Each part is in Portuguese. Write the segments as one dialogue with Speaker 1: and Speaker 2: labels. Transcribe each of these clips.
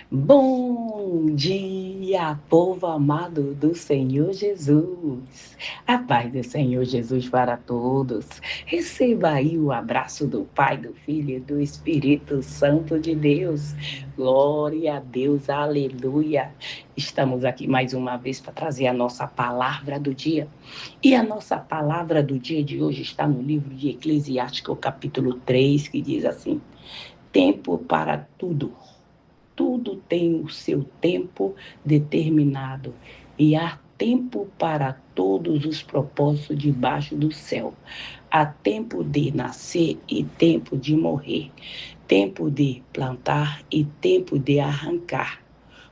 Speaker 1: Bom dia, povo amado do Senhor Jesus. A paz do Senhor Jesus para todos. Receba aí o abraço do Pai, do Filho e do Espírito Santo de Deus. Glória a Deus, aleluia. Estamos aqui mais uma vez para trazer a nossa palavra do dia. E a nossa palavra do dia de hoje está no livro de Eclesiástico, capítulo 3, que diz assim: tempo para tudo. Tudo tem o seu tempo determinado e há tempo para todos os propósitos debaixo do céu. Há tempo de nascer e tempo de morrer, tempo de plantar e tempo de arrancar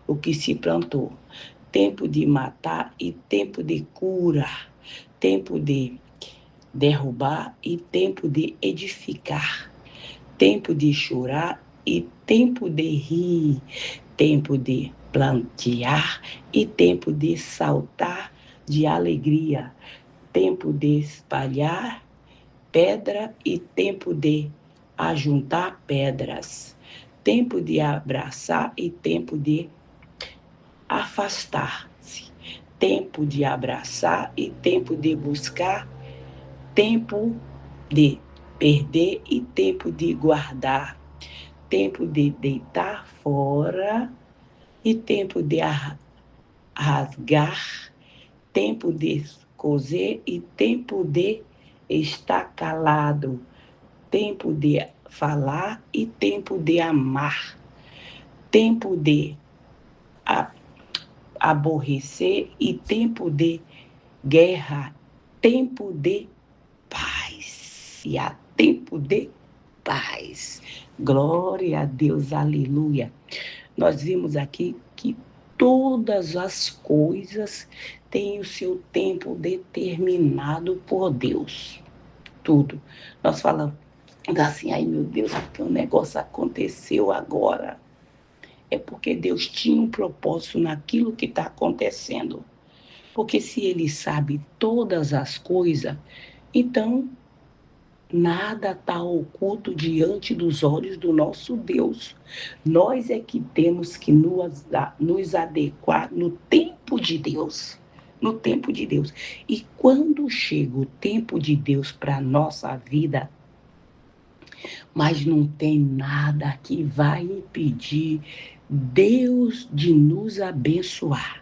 Speaker 1: o que se plantou, tempo de matar e tempo de curar, tempo de derrubar e tempo de edificar, tempo de chorar e tempo de rir, tempo de plantear e tempo de saltar de alegria, tempo de espalhar pedra e tempo de ajuntar pedras, tempo de abraçar e tempo de afastar-se, tempo de abraçar e tempo de buscar, tempo de perder e tempo de guardar, tempo de deitar fora e tempo de rasgar, tempo de coser e tempo de estar calado, tempo de falar e tempo de amar, tempo de aborrecer e tempo de guerra, tempo de paz. E há tempo de paz. Glória a Deus, aleluia. Nós vimos aqui que todas as coisas têm o seu tempo determinado por Deus. Tudo. Nós falamos assim, ai meu Deus, porque o negócio aconteceu agora. É porque Deus tinha um propósito naquilo que está acontecendo. Porque se Ele sabe todas as coisas, então nada está oculto diante dos olhos do nosso Deus. Nós é que temos que nos adequar no tempo de Deus. No tempo de Deus. E quando chega o tempo de Deus para a nossa vida, mas não tem nada que vai impedir Deus de nos abençoar.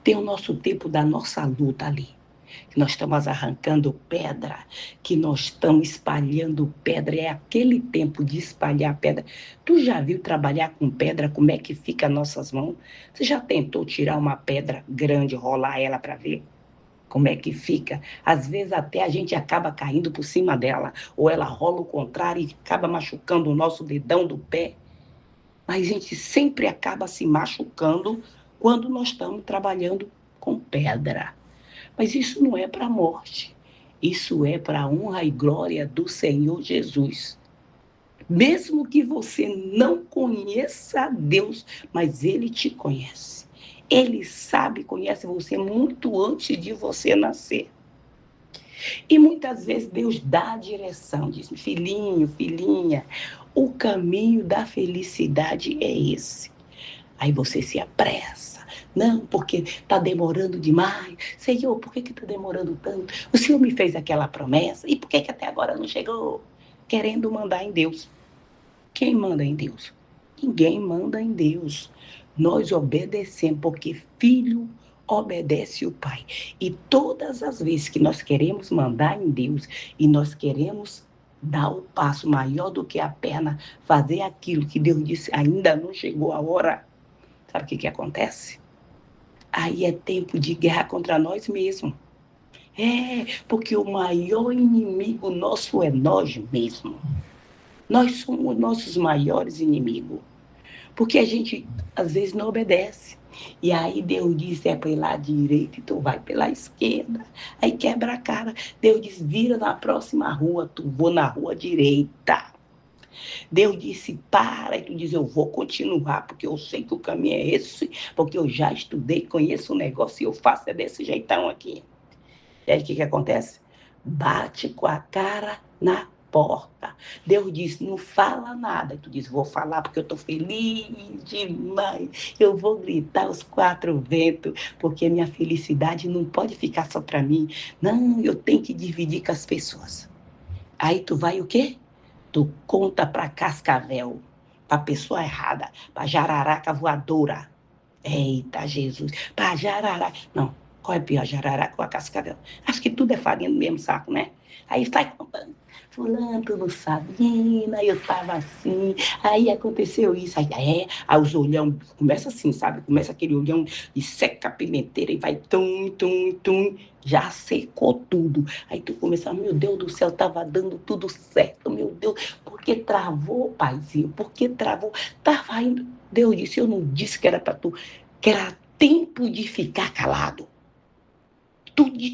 Speaker 1: Tem o nosso tempo da nossa luta ali, que nós estamos arrancando pedra, que nós estamos espalhando pedra, é aquele tempo de espalhar pedra. Tu já viu trabalhar com pedra, como é que fica as nossas mãos? Você já tentou tirar uma pedra grande, rolar ela para ver como é que fica? Às vezes até a gente acaba caindo por cima dela, ou ela rola o contrário e acaba machucando o nosso dedão do pé. Mas a gente sempre acaba se machucando quando nós estamos trabalhando com pedra. Mas isso não é para a morte. Isso é para a honra e glória do Senhor Jesus. Mesmo que você não conheça a Deus, mas Ele te conhece. Ele sabe, conhece você muito antes de você nascer. E muitas vezes Deus dá a direção, diz, filhinho, filhinha, o caminho da felicidade é esse. Aí você se apressa. Não, porque está demorando demais. Senhor, por que está demorando tanto? O Senhor me fez aquela promessa. E por que até agora não chegou? Querendo mandar em Deus. Quem manda em Deus? Ninguém manda em Deus. Nós obedecemos, porque filho obedece o pai. E todas as vezes que nós queremos mandar em Deus e nós queremos dar o passo maior do que a perna, fazer aquilo que Deus disse, ainda não chegou a hora, sabe o que acontece? Aí é tempo de guerra contra nós mesmos. É, porque o maior inimigo nosso é nós mesmos. Nós somos nossos maiores inimigos. Porque a gente, às vezes, não obedece. E aí Deus diz, é pela direita e tu vai pela esquerda. Aí quebra a cara. Deus diz, vira na próxima rua, tu vou na rua direita. Deus disse, para, e tu diz, eu vou continuar, porque eu sei que o caminho é esse, porque eu já estudei, conheço o negócio e eu faço é desse jeitão aqui. E aí o que acontece? Bate com a cara na importa. Deus disse, não fala nada. E tu diz, vou falar porque eu estou feliz demais. Eu vou gritar os quatro ventos, porque minha felicidade não pode ficar só para mim. Não, eu tenho que dividir com as pessoas. Aí tu vai o quê? Tu conta para Cascavel, para pessoa errada, para jararaca voadora. Eita, Jesus. Para jararaca. Não, qual é pior, jararaca ou a Cascavel? Acho que tudo é farinha do mesmo saco, né? Aí sai contando. Fulano, tu não sabe, menina, eu tava assim, aí aconteceu isso, aí os olhão, começa assim, sabe? Começa aquele olhão e seca a pimenteira e vai tum, tum, tum, já secou tudo. Aí tu começa, meu Deus do céu, tava dando tudo certo, meu Deus, por que travou, paizinho? Por que travou? Tava indo. Deus disse, eu não disse que era para tu, que era tempo de ficar calado.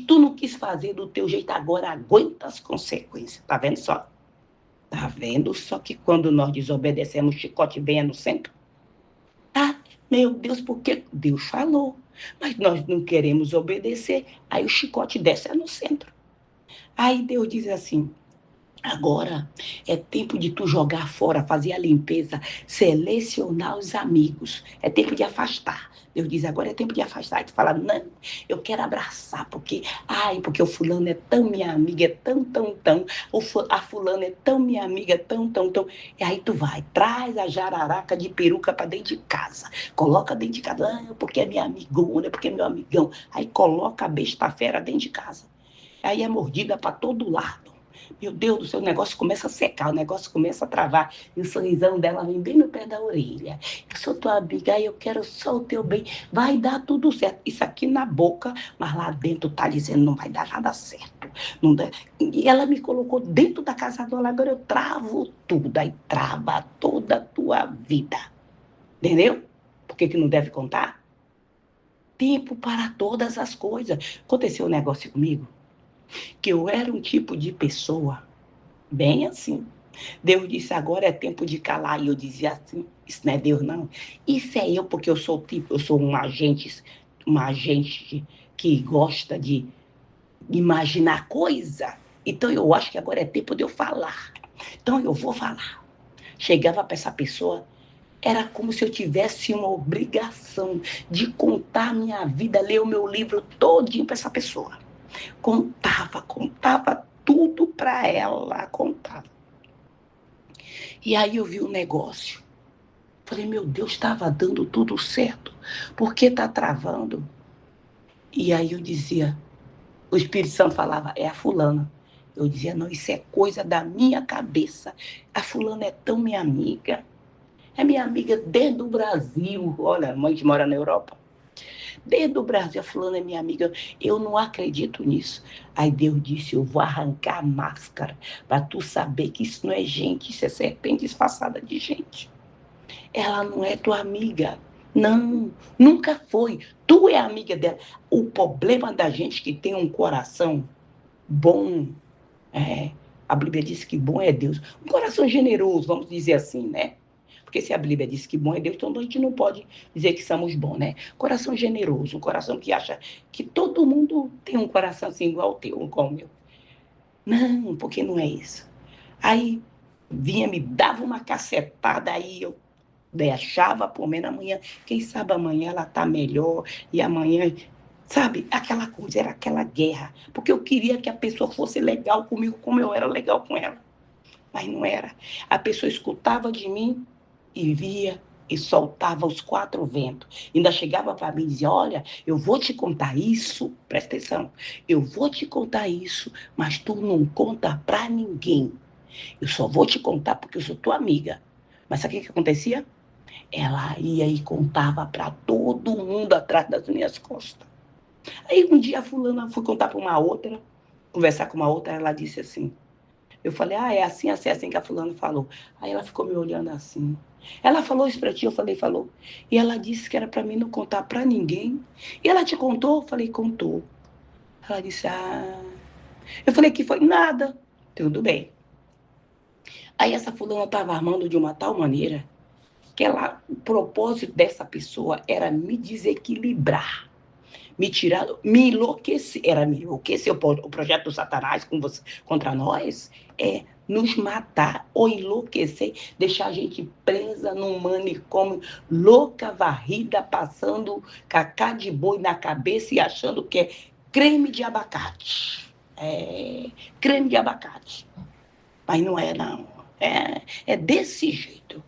Speaker 1: Tu não quis fazer do teu jeito, agora aguenta as consequências. Tá vendo só? Tá vendo só que quando nós desobedecemos, o chicote vem no centro? Ah, meu Deus, porque Deus falou. Mas nós não queremos obedecer, aí o chicote desce no centro. Aí Deus diz assim, agora é tempo de tu jogar fora, fazer a limpeza, selecionar os amigos. É tempo de afastar. Deus diz, agora é tempo de afastar. E tu fala, não, eu quero abraçar, porque o fulano é tão minha amiga, é tão, tão, tão. A fulana é tão minha amiga, é tão, tão, tão. E aí tu vai, traz a jararaca de peruca para dentro de casa. Coloca dentro de casa, porque é minha amigona, porque é meu amigão. Aí coloca a besta fera dentro de casa. Aí é mordida para todo lado. Meu Deus do céu, o negócio começa a secar, o negócio começa a travar. E o sorrisão dela vem bem no pé da orelha. Eu sou tua amiga, eu quero só o teu bem. Vai dar tudo certo. Isso aqui na boca, mas lá dentro tá dizendo não vai dar nada certo. Não dá. E ela me colocou dentro da casa dela, agora eu travo tudo. Aí trava toda a tua vida. Entendeu? Por que não deve contar? Tempo para todas as coisas. Aconteceu um negócio comigo, que eu era um tipo de pessoa bem assim. Deus disse, agora é tempo de calar. E eu dizia assim, isso não é Deus, não. Isso é eu, porque eu sou uma agente que gosta de imaginar coisa. Então eu acho que agora é tempo de eu falar. Então eu vou falar. Chegava para essa pessoa, era como se eu tivesse uma obrigação de contar a minha vida, ler o meu livro todinho para essa pessoa. Contava tudo para ela, contava. E aí eu vi o negócio. Falei, meu Deus, estava dando tudo certo. Por que está travando? E aí eu dizia, o Espírito Santo falava, é a fulana. Eu dizia, não, isso é coisa da minha cabeça. A fulana é tão minha amiga. É minha amiga desde o Brasil. Olha, a mãe que mora na Europa. Desde o Brasil, a fulana é minha amiga. Eu não acredito nisso. Aí Deus disse, eu vou arrancar a máscara para tu saber que isso não é gente, isso é serpente disfarçada de gente. Ela não é tua amiga. Não, nunca foi. Tu é amiga dela. O problema da gente que tem um coração bom, é, a Bíblia diz que bom é Deus. Um coração generoso, vamos dizer assim, né? Porque se a Bíblia diz que bom é Deus, então a gente não pode dizer que somos bons, né? Coração generoso, um coração que acha que todo mundo tem um coração assim igual ao teu, igual ao meu. Não, porque não é isso. Aí vinha, me dava uma cacetada, aí eu deixava por menos amanhã. Quem sabe amanhã ela tá melhor e amanhã, sabe, aquela coisa, era aquela guerra. Porque eu queria que a pessoa fosse legal comigo como eu era legal com ela. Mas não era. A pessoa escutava de mim e via e soltava os quatro ventos. Ainda chegava para mim e dizia, olha, eu vou te contar isso, presta atenção, eu vou te contar isso, mas tu não conta para ninguém. Eu só vou te contar porque eu sou tua amiga. Mas sabe o que acontecia? Ela ia e contava para todo mundo atrás das minhas costas. Aí um dia a fulana foi contar para uma outra, conversar com uma outra, ela disse assim, eu falei, é assim, assim, assim que a fulana falou. Aí ela ficou me olhando assim. Ela falou isso para ti? Eu falei, falou. E ela disse que era para mim não contar para ninguém. E ela te contou? Eu falei, contou. Ela disse, Eu falei, que foi? Nada. Tudo bem. Aí essa fulana estava armando de uma tal maneira que o propósito dessa pessoa era me desequilibrar, me tirar, me enlouquecer. Era me enlouquecer. O projeto do Satanás contra nós é nos matar ou enlouquecer, deixar a gente presa num manicômio, louca, varrida, passando cacá de boi na cabeça e achando que é creme de abacate. Creme de abacate. Mas não é, não. É desse jeito.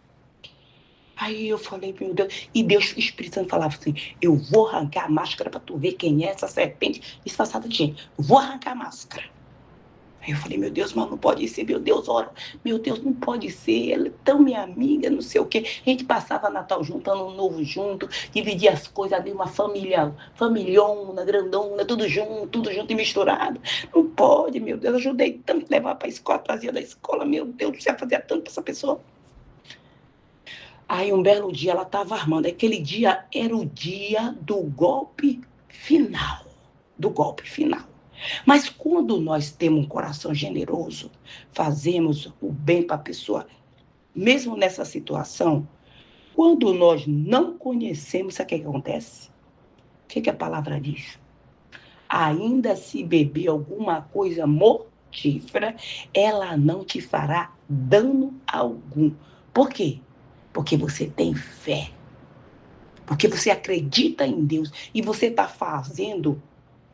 Speaker 1: Aí eu falei, meu Deus. E Deus, o Espírito Santo falava assim: eu vou arrancar a máscara para tu ver quem é essa serpente disfarçada de gente. Eu vou arrancar a máscara. Aí eu falei, meu Deus, mas não pode ser, meu Deus, ora, meu Deus, não pode ser, ela é tão minha amiga, não sei o quê. A gente passava Natal junto, Ano Novo junto, dividia as coisas ali, uma família, familhona, grandona, tudo junto e misturado. Não pode, meu Deus, ajudei tanto a levar para a escola, trazia da escola, meu Deus, você fazia tanto para essa pessoa. Aí um belo dia ela estava armando, aquele dia era o dia do golpe final, do golpe final. Mas quando nós temos um coração generoso, fazemos o bem para a pessoa, mesmo nessa situação, quando nós não conhecemos, sabe o que acontece? O que a palavra diz? Ainda se beber alguma coisa mortífera, ela não te fará dano algum. Por quê? Porque você tem fé. Porque você acredita em Deus e você está fazendo,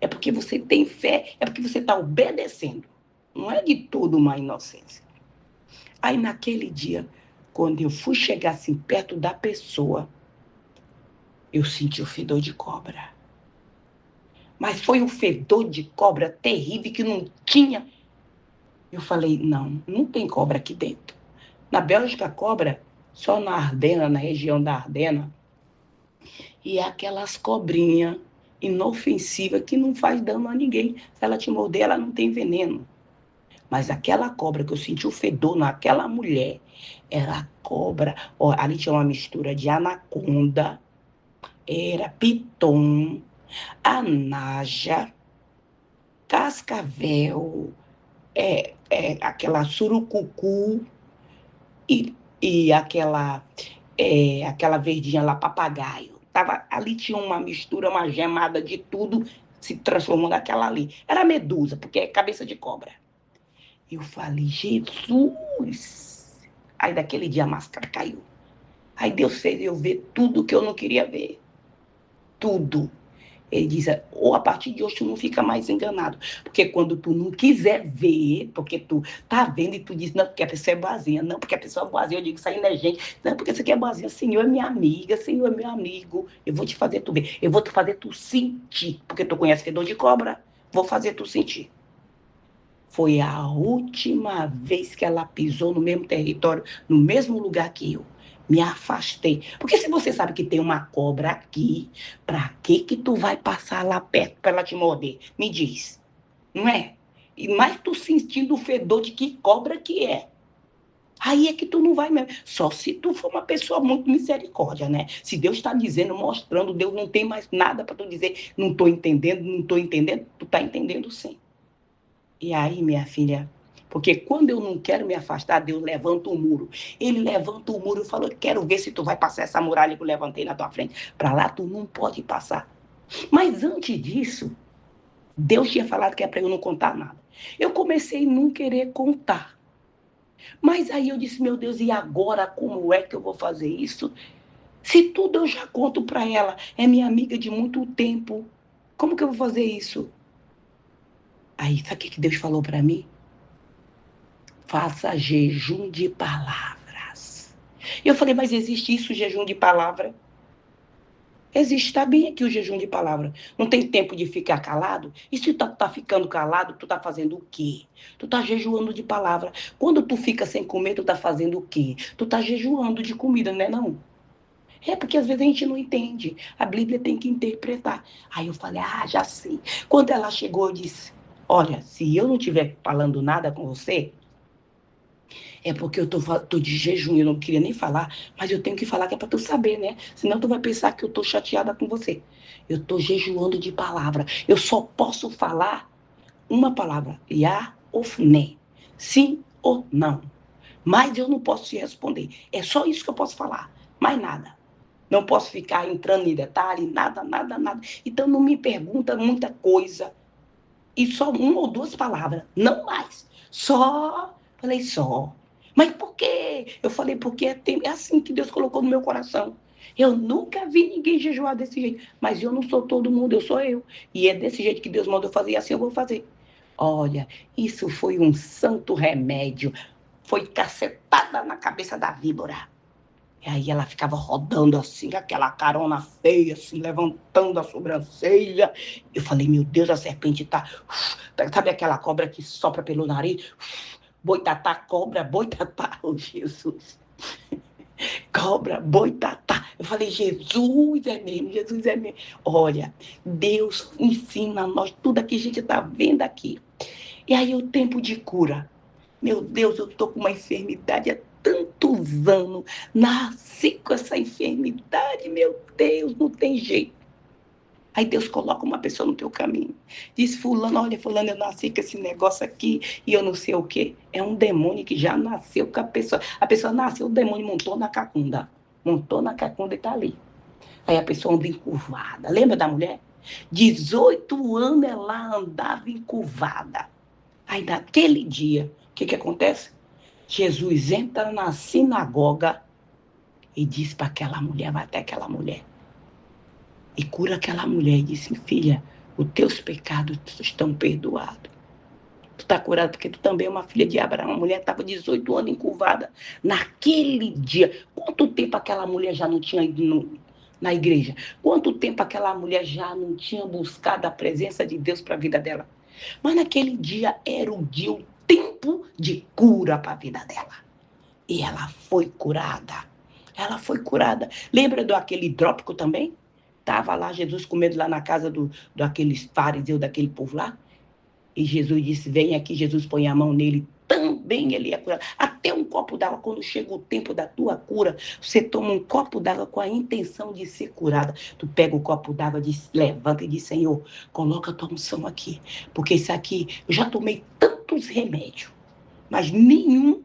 Speaker 1: é porque você tem fé, é porque você está obedecendo. Não é de tudo uma inocência. Aí naquele dia, quando eu fui chegar assim perto da pessoa, eu senti o fedor de cobra. Mas foi um fedor de cobra terrível que não tinha. Eu falei, não tem cobra aqui dentro. Na Bélgica, cobra, só na Ardena, na região da Ardena, e é aquelas cobrinhas inofensivas que não faz dano a ninguém. Se ela te morder, ela não tem veneno. Mas aquela cobra que eu senti o fedor naquela mulher, era cobra. Ó, ali tinha uma mistura de anaconda, era piton, anaja, cascavel, aquela surucucu e aquela verdinha lá, papagaio. Ali tinha uma mistura, uma gemada de tudo se transformou naquela ali. Era medusa, porque é cabeça de cobra. Eu falei, Jesus! Aí daquele dia a máscara caiu. Aí Deus fez eu ver tudo que eu não queria ver. Tudo. Ele diz, ou a partir de hoje tu não fica mais enganado. Porque quando tu não quiser ver, porque tu tá vendo e tu diz, não, porque a pessoa é boazinha, não, porque a pessoa é boazinha, eu digo, isso aí não é gente, não, porque isso aqui é boazinha, Senhor é minha amiga, Senhor é meu amigo, eu vou te fazer tu ver, eu vou te fazer tu sentir, porque tu conhece fedor de cobra, vou fazer tu sentir. Foi a última vez que ela pisou no mesmo território, no mesmo lugar que eu. Me afastei. Porque se você sabe que tem uma cobra aqui, pra que tu vai passar lá perto pra ela te morder? Me diz. Não é? E mais tu sentindo o fedor de que cobra que é. Aí é que tu não vai mesmo. Só se tu for uma pessoa muito misericórdia, né? Se Deus está dizendo, mostrando, Deus não tem mais nada para tu dizer, não estou entendendo, tu tá entendendo sim. E aí, minha filha, porque quando eu não quero me afastar, Deus levanta o muro. Ele levanta o muro e falou, quero ver se tu vai passar essa muralha que eu levantei na tua frente. Para lá tu não pode passar. Mas antes disso, Deus tinha falado que é para eu não contar nada. Eu comecei a não querer contar. Mas aí eu disse, meu Deus, e agora como é que eu vou fazer isso? Se tudo eu já conto para ela, é minha amiga de muito tempo. Como que eu vou fazer isso? Aí, sabe o que Deus falou para mim? Faça jejum de palavras. Eu falei, mas existe isso, jejum de palavra? Existe, está bem aqui o jejum de palavra. Não tem tempo de ficar calado? E se tu tá ficando calado, tu tá fazendo o quê? Tu tá jejuando de palavra. Quando tu fica sem comer, tu tá fazendo o quê? Tu tá jejuando de comida, não é não? É porque às vezes a gente não entende. A Bíblia tem que interpretar. Aí eu falei, já sei. Quando ela chegou, eu disse, olha, se eu não estiver falando nada com você, é porque eu tô de jejum, eu não queria nem falar, mas eu tenho que falar que é pra tu saber, né? Senão tu vai pensar que eu tô chateada com você. Eu tô jejuando de palavra. Eu só posso falar uma palavra. Ya ou né. Sim ou não. Mas eu não posso te responder. É só isso que eu posso falar. Mais nada. Não posso ficar entrando em detalhe, nada. Então não me pergunta muita coisa. E só uma ou duas palavras. Não mais. Só Falei, só. Mas por quê? Eu falei, porque é assim que Deus colocou no meu coração. Eu nunca vi ninguém jejuar desse jeito. Mas eu não sou todo mundo, eu sou eu. E é desse jeito que Deus mandou fazer, e assim eu vou fazer. Olha, isso foi um santo remédio. Foi cacetada na cabeça da víbora. E aí ela ficava rodando assim, aquela carona feia, assim, levantando a sobrancelha. Eu falei, meu Deus, a serpente tá... Sabe aquela cobra que sopra pelo nariz? Boitatá, cobra, boitatá. Oh, Jesus. Cobra, boitatá. Eu falei, Jesus é mesmo, Jesus é mesmo. Olha, Deus ensina a nós tudo aqui, a gente tá vendo aqui. E aí o tempo de cura. Meu Deus, eu tô com uma enfermidade há tantos anos. Nasci com essa enfermidade, meu Deus, não tem jeito. Aí Deus coloca uma pessoa no teu caminho. Diz, fulano, olha, fulano, eu nasci com esse negócio aqui e eu não sei o quê. É um demônio que já nasceu com a pessoa. A pessoa nasceu, o demônio montou na cacunda. Montou na cacunda e tá ali. Aí a pessoa anda encurvada. Lembra da mulher? 18 anos ela andava encurvada. Aí naquele dia, o que acontece? Jesus entra na sinagoga e diz para aquela mulher, vai até aquela mulher, e cura aquela mulher e diz, filha, os teus pecados estão perdoados. Tu está curada porque tu também é uma filha de Abraão. A mulher estava 18 anos encurvada. Naquele dia, quanto tempo aquela mulher já não tinha ido na igreja? Quanto tempo aquela mulher já não tinha buscado a presença de Deus para a vida dela? Mas naquele dia era o dia, o tempo de cura para a vida dela. E ela foi curada. Ela foi curada. Lembra do aquele hidrópico também? Estava lá Jesus comendo lá na casa do aqueles fariseus, daquele povo lá. E Jesus disse, vem aqui, Jesus põe a mão nele. Também ele é curado. Até um copo d'água, quando chega o tempo da tua cura, você toma um copo d'água com a intenção de ser curada. Tu pega o copo d'água, levanta e diz, Senhor, coloca a tua unção aqui. Porque isso aqui, eu já tomei tantos remédios, mas nenhum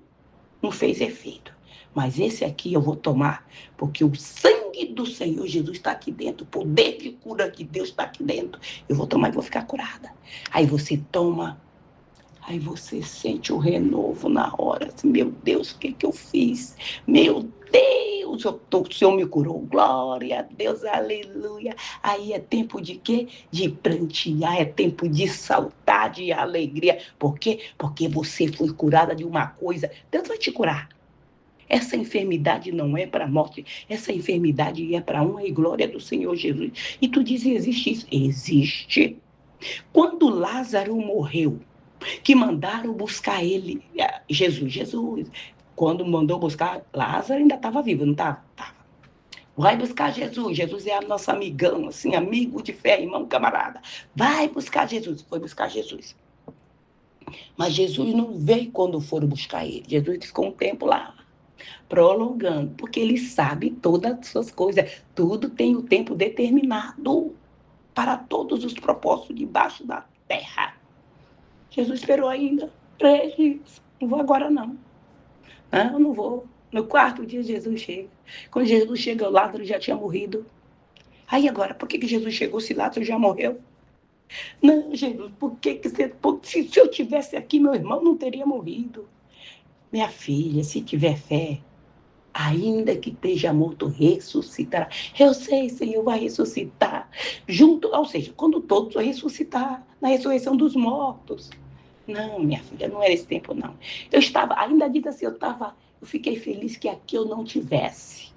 Speaker 1: não fez efeito. Mas esse aqui eu vou tomar, porque o sangue do Senhor Jesus está aqui dentro, o poder de cura de Deus está aqui dentro. Eu vou tomar e vou ficar curada. Aí você toma, aí você sente o renovo na hora. Assim, meu Deus, o que eu fiz? Meu Deus, o Senhor me curou. Glória a Deus, aleluia. Aí é tempo de quê? De prantear, é tempo de saltar, de alegria. Por quê? Porque você foi curada de uma coisa. Deus vai te curar. Essa enfermidade não é para a morte, essa enfermidade é para a honra e glória do Senhor Jesus. E tu diz, existe isso? Existe. Quando Lázaro morreu, que mandaram buscar ele, Jesus, quando mandou buscar, Lázaro ainda estava vivo, não estava? Vai buscar Jesus, Jesus é nosso amigão, assim, amigo de fé, irmão, camarada. Vai buscar Jesus, foi buscar Jesus. Mas Jesus não veio quando foram buscar ele, Jesus ficou um tempo lá, prolongando, porque ele sabe todas as suas coisas. Tudo tem o tempo determinado para todos os propósitos debaixo da terra. Jesus esperou ainda 3 dias. Não vou agora, não. Não, eu não vou. No 4º dia, Jesus chega. Quando Jesus chega, o Lázaro já tinha morrido. Aí agora, por que Jesus chegou se Lázaro já morreu? Não, Jesus, por que você... Se eu tivesse aqui, meu irmão não teria morrido. Minha filha, se tiver fé, ainda que esteja morto, ressuscitará. Eu sei, Senhor, vai ressuscitar. Junto, ou seja, quando todos vão ressuscitar, na ressurreição dos mortos. Não, minha filha, não era esse tempo, não. Eu estava, ainda diz assim, eu fiquei feliz que aqui eu não tivesse.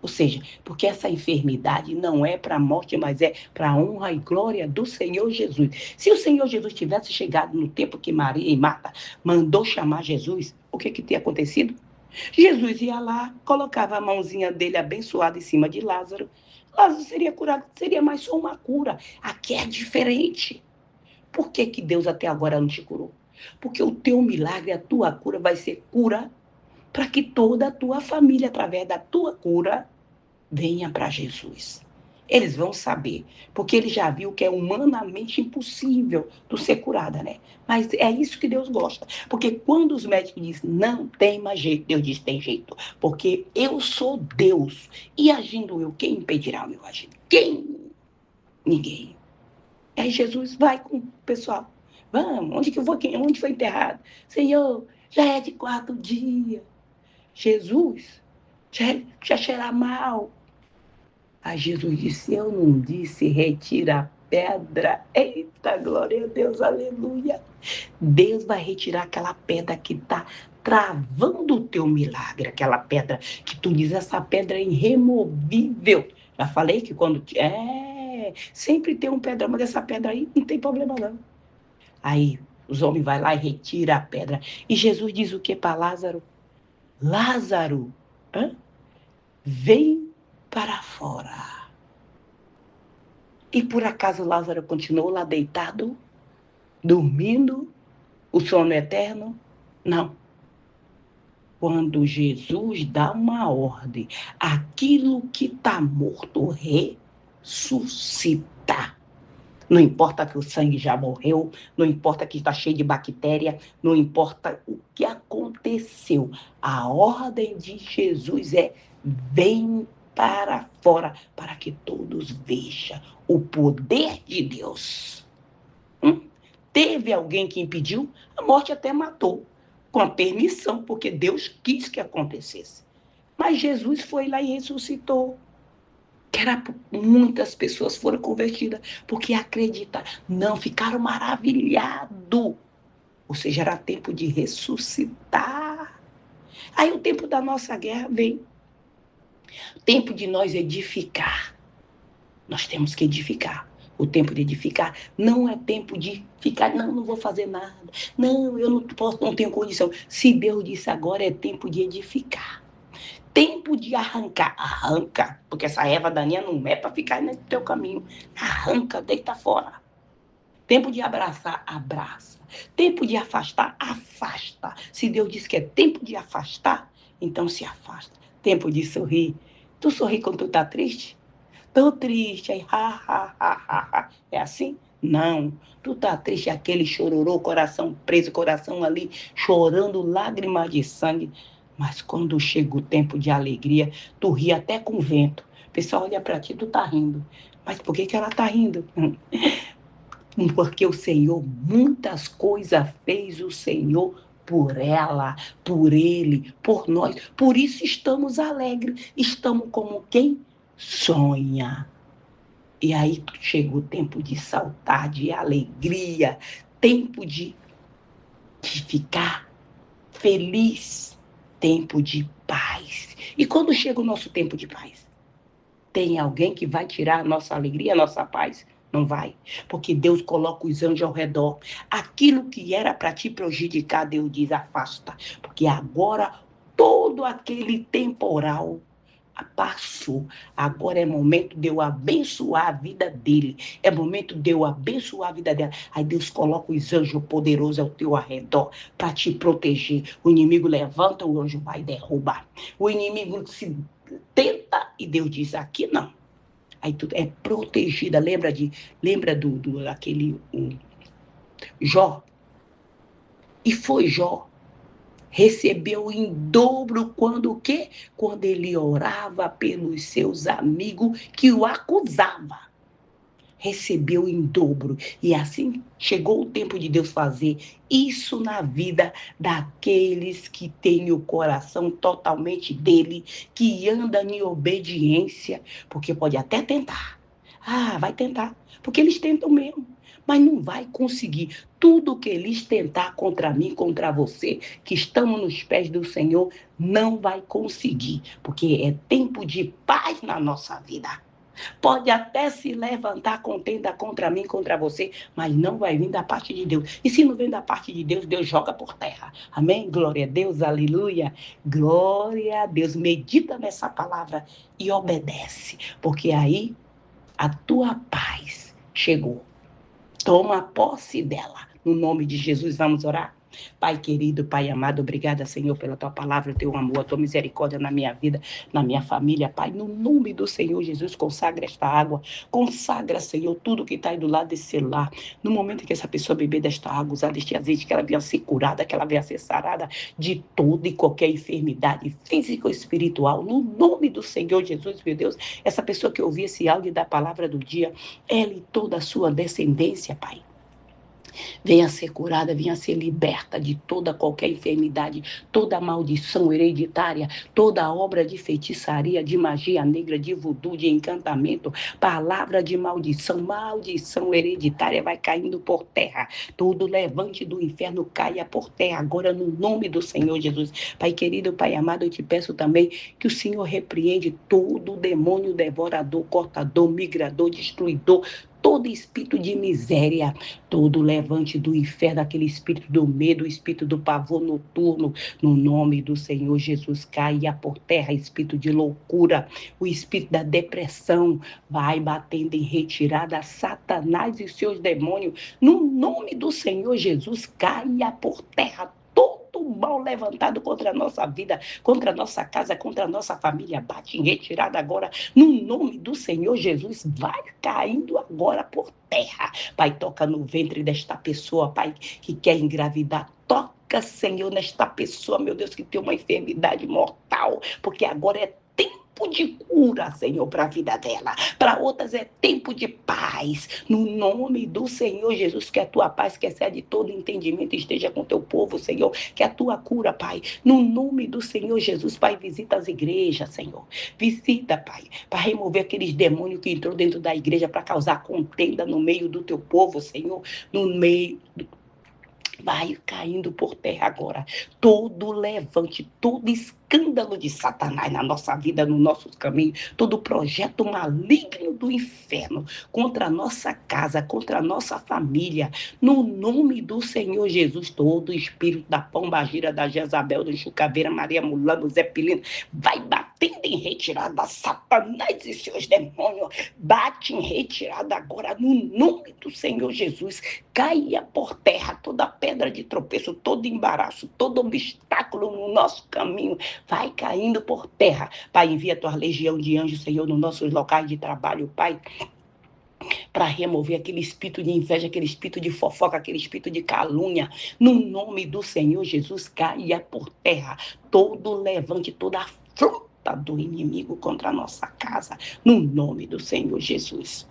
Speaker 1: Ou seja, porque essa enfermidade não é para a morte, mas é para a honra e glória do Senhor Jesus. Se o Senhor Jesus tivesse chegado no tempo que Maria e Marta mandou chamar Jesus, o que teria acontecido? Jesus ia lá, colocava a mãozinha dele abençoada em cima de Lázaro. Lázaro seria curado, seria mais só uma cura. Aqui é diferente. Por que Deus até agora não te curou? Porque o teu milagre, a tua cura vai ser cura para que toda a tua família, através da tua cura, venha para Jesus. Eles vão saber, porque ele já viu que é humanamente impossível tu ser curada, né? Mas é isso que Deus gosta. Porque quando os médicos dizem, não tem mais jeito, Deus diz, tem jeito. Porque eu sou Deus. E agindo eu, quem impedirá o meu agir? Quem? Ninguém. Aí Jesus vai com o pessoal. Vamos, onde que eu vou? Onde foi enterrado? Senhor, Já é de 4 dias. Jesus, já cheira mal. Aí Jesus disse, eu não disse retira a pedra. Eita, glória a Deus, aleluia. Deus vai retirar aquela pedra que está travando o teu milagre, aquela pedra que tu diz, essa pedra é irremovível. Já falei que quando... sempre tem um pedra, mas essa pedra aí não tem problema não. Aí os homens vão lá e retiram a pedra. E Jesus diz o que para Lázaro? Lázaro, vem para fora. E por acaso Lázaro continuou lá deitado, dormindo, o sono eterno? Não. Quando Jesus dá uma ordem, aquilo que está morto ressuscita. Não importa que o sangue já morreu, não importa que está cheio de bactéria, não importa o que aconteceu. A ordem de Jesus é: vem para fora, para que todos vejam o poder de Deus. Teve alguém que impediu? A morte até matou, com a permissão, porque Deus quis que acontecesse. Mas Jesus foi lá e ressuscitou. Muitas pessoas foram convertidas, porque acreditam, não, ficaram maravilhados. Ou seja, era tempo de ressuscitar. Aí o tempo da nossa guerra vem. O tempo de nós edificar. Nós temos que edificar. O tempo de edificar não é tempo de ficar, não vou fazer nada. Não, eu não posso, não tenho condição. Se Deus disse agora, é tempo de edificar. Tempo de arrancar, arranca, porque essa erva daninha não é para ficar no teu caminho. Arranca, deita fora. Tempo de abraçar, abraça. Tempo de afastar, afasta. Se Deus diz que é tempo de afastar, então se afasta. Tempo de sorrir. Tu sorri quando tu tá triste? Tô triste, aí, é assim? Não, tu tá triste, aquele chororô, coração preso, coração ali, chorando, lágrimas de sangue. Mas quando chega o tempo de alegria, tu ri até com o vento. O pessoal olha pra ti, tu tá rindo. Mas por que ela tá rindo? Porque o Senhor, muitas coisas fez o Senhor por ela, por ele, por nós. Por isso estamos alegres. Estamos como quem sonha. E aí chegou o tempo de saltar, de alegria, tempo de ficar feliz, tempo de paz. E quando chega o nosso tempo de paz? Tem alguém que vai tirar a nossa alegria, a nossa paz? Não vai, porque Deus coloca os anjos ao redor. Aquilo que era para te prejudicar, Deus diz, afasta. Porque agora todo aquele temporal passou. Agora é momento de eu abençoar a vida dele. É momento de eu abençoar a vida dela. Aí Deus coloca os anjos poderosos ao teu arredor para te proteger. O inimigo levanta, o anjo vai derrubar. O inimigo se tenta e Deus diz, aqui não. Aí tudo é protegida. Lembra do aquele Jó? E foi Jó. Recebeu em dobro quando o quê? Quando ele orava pelos seus amigos que o acusavam. Recebeu em dobro. E assim chegou o tempo de Deus fazer isso na vida daqueles que têm o coração totalmente dele, que andam em obediência, porque pode até tentar. Vai tentar, porque eles tentam mesmo, mas não vai conseguir. Tudo que eles tentar contra mim, contra você, que estamos nos pés do Senhor, não vai conseguir, porque é tempo de paz na nossa vida. Pode até se levantar contenda contra mim, contra você, mas não vai vir da parte de Deus. E se não vem da parte de Deus, Deus joga por terra. Amém? Glória a Deus, aleluia. Glória a Deus. Medita nessa palavra e obedece, porque aí a tua paz chegou. Toma posse dela. No nome de Jesus, vamos orar? Pai querido, Pai amado, obrigada, Senhor, pela tua palavra, o teu amor, a tua misericórdia na minha vida, na minha família, Pai. No nome do Senhor Jesus, consagra esta água, consagra, Senhor, tudo que está aí do lado desse celular. No momento que essa pessoa beber desta água, usar deste azeite, que ela venha ser curada, que ela venha ser sarada de toda e qualquer enfermidade física ou espiritual. No nome do Senhor Jesus, meu Deus, essa pessoa que ouvir esse áudio da palavra do dia, ela e toda a sua descendência, Pai. Venha ser curada, venha ser liberta de toda qualquer enfermidade, toda maldição hereditária, toda obra de feitiçaria, de magia negra, de voodoo, de encantamento, palavra de maldição, maldição hereditária vai caindo por terra. Todo levante do inferno caia por terra agora no nome do Senhor Jesus. Pai querido, Pai amado, eu te peço também que o Senhor repreende todo demônio devorador, cortador, migrador, destruidor, todo espírito de miséria, todo levante do inferno, aquele espírito do medo, o espírito do pavor noturno, no nome do Senhor Jesus, caia por terra, espírito de loucura, o espírito da depressão, vai batendo em retirada, Satanás e seus demônios, no nome do Senhor Jesus, caia por terra todo mal levantado contra a nossa vida, contra a nossa casa, contra a nossa família, bate em retirada agora, no nome do Senhor Jesus, vai caindo agora por terra. Pai, toca no ventre desta pessoa, Pai, que quer engravidar, toca, Senhor, nesta pessoa, meu Deus, que tem uma enfermidade mortal, porque agora é tempo de cura, Senhor, para a vida dela. Para outras é tempo de paz. No nome do Senhor Jesus, que a tua paz, que excede todo entendimento, esteja com teu povo, Senhor. Que a tua cura, Pai. No nome do Senhor Jesus, Pai, visita as igrejas, Senhor. Visita, Pai, para remover aqueles demônios que entrou dentro da igreja para causar contenda no meio do teu povo, Senhor. No meio vai caindo por terra agora. Todo levante, todo escândalo de Satanás na nossa vida, no nosso caminho, todo projeto maligno do inferno contra a nossa casa, contra a nossa família, no nome do Senhor Jesus, todo espírito da pombagira, da Jezabel, do Chucaveira, Maria Mulano, Zé Pilino, vai batendo em retirada, Satanás e seus demônios, bate em retirada agora, no nome do Senhor Jesus, caia por terra toda pedra de tropeço, todo embaraço, todo obstáculo no nosso caminho, vai caindo por terra. Pai, envia a tua legião de anjos, Senhor, nos nossos locais de trabalho, Pai, para remover aquele espírito de inveja, aquele espírito de fofoca, aquele espírito de calúnia. No nome do Senhor Jesus, caia por terra todo levante, toda afronta do inimigo contra a nossa casa. No nome do Senhor Jesus.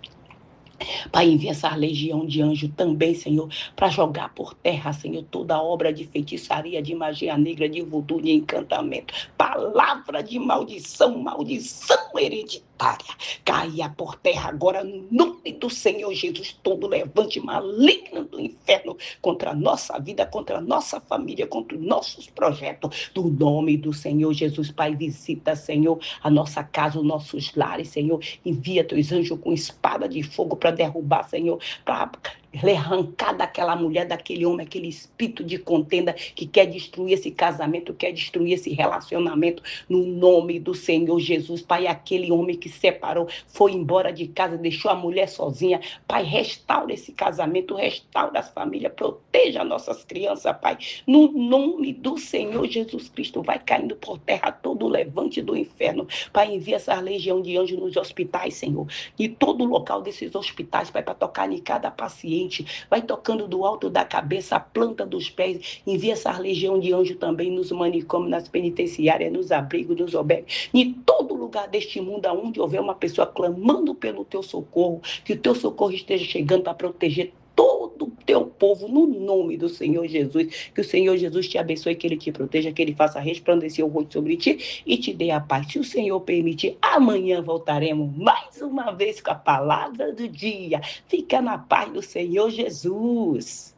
Speaker 1: Pai, envia essa legião de anjo também, Senhor, para jogar por terra, Senhor, toda obra de feitiçaria, de magia negra, de voodoo, de encantamento. Palavra de maldição, maldição hereditária. Caia por terra agora, no nome do Senhor Jesus, todo levante maligno do inferno contra a nossa vida, contra a nossa família, contra os nossos projetos. Do nome do Senhor Jesus, Pai, visita, Senhor, a nossa casa, os nossos lares, Senhor. Envia teus anjos com espada de fogo para derrubar, Senhor, para arrancar daquela mulher, daquele homem, aquele espírito de contenda que quer destruir esse casamento, quer destruir esse relacionamento, no nome do Senhor Jesus. Pai, aquele homem que separou, foi embora de casa, deixou a mulher sozinha, Pai, restaura esse casamento, restaura as famílias, proteja nossas crianças, Pai, no nome do Senhor Jesus Cristo. Vai caindo por terra todo o levante do inferno, Pai, envia essa legião de anjos nos hospitais, Senhor, e todo o local desses hospitais, Pai, para tocar em cada paciente, vai tocando do alto da cabeça, a planta dos pés, envia essa legião de anjo também nos manicômios, nas penitenciárias, nos abrigos, nos albergues, em todo lugar deste mundo, onde houver uma pessoa clamando pelo teu socorro, que o teu socorro esteja chegando para proteger todo o teu povo, no nome do Senhor Jesus. Que o Senhor Jesus te abençoe, que Ele te proteja, que Ele faça resplandecer o rosto sobre ti e te dê a paz. Se o Senhor permitir, amanhã voltaremos mais uma vez com a palavra do dia. Fica na paz do Senhor Jesus.